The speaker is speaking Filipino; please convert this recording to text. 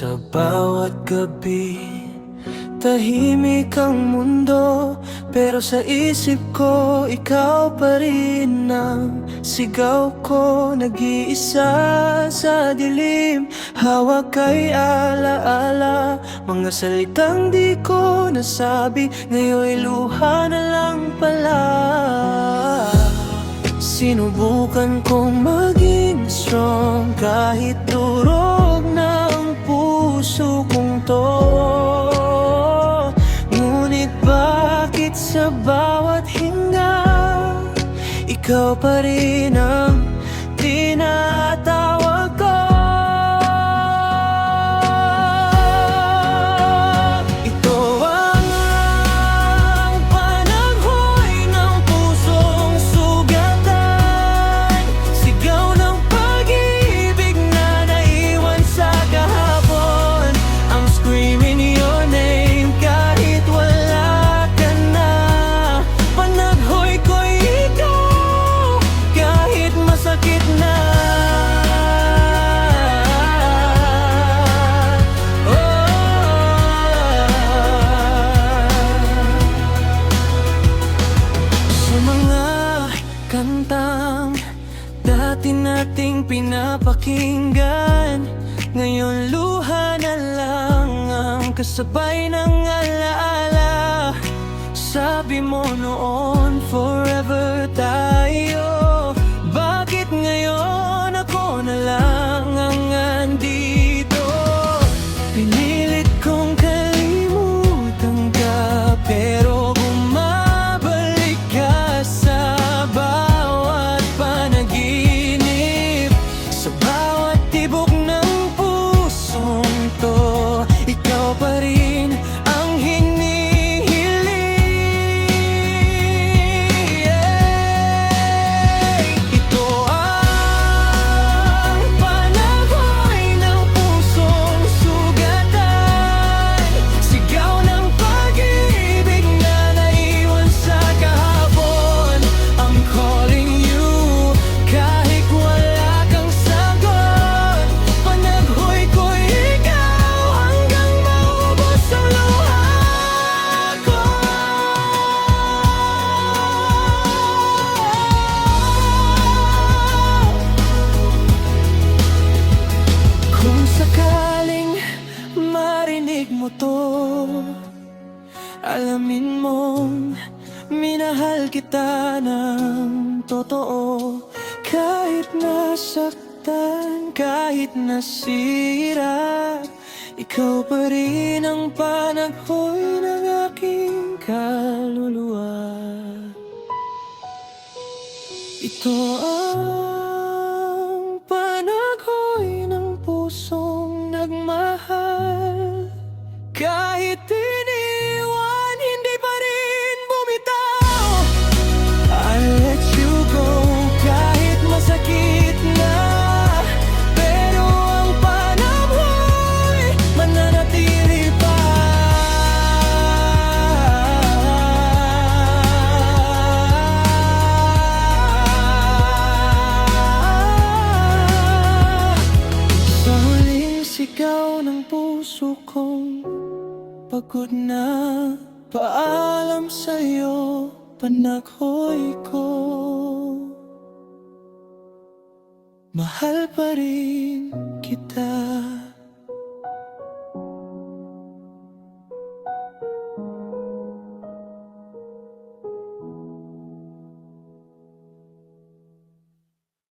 Sa bawat gabi, tahimik ang mundo, pero sa isip ko, ikaw pa rin ang sigaw ko. Nag-iisa sa dilim, hawak kay alaala. Mga salitang di ko nasabi, ngayon'y luha na lang pala. Sinubukan kong maging strong kahit durog na ang puso kong to. Ngunit bakit sa bawat hinga, ikaw pa rin ang tinatawag ko? Ito ang panaghoy ng pusong sugatan, sigaw ng pag-ibig na naiwan sa kahapon. I'm screaming your name kahit wala ka na. Panaghoy ko'y ikaw kahit masakit na. Sa mga kantang dati nating pinapakinggan, ngayon luha na lang ang kasabay ng alaala. Sabi mo noon forever tayo, bakit ngayon ako na lang ang andito? Pinilit kong kalimutan ka, pero bumabalik ka sa bawat panaginip. Sa bawat tibok ng pusong to, ikaw pa rin ang hinihiling. Ito ang panaghoy ng pusong sugatan, sigaw ng pag-ibig na naiwan sa kahapon. I'm calling you kahit wala kang sagot. Panaghoy ko'y ikaw hanggang maubos ang luha ko. Kung sakaling marinig mo to, alamin mong minahal kita ng totoo. Kahit nasaktan, kahit nasira, ikaw pa rin ang panaghoy ng aking kaluluwa. Ito ang panaghoy ng pusong nagmahal, kahit iniwan, hindi pa rin bumitaw. I'll let you go kahit masakit na, pero ang panahon mananatili pa. Sa huling sigaw ng puso kong pagod na, paalam sa'yo, panaghoy ko. Mahal pa rin kita.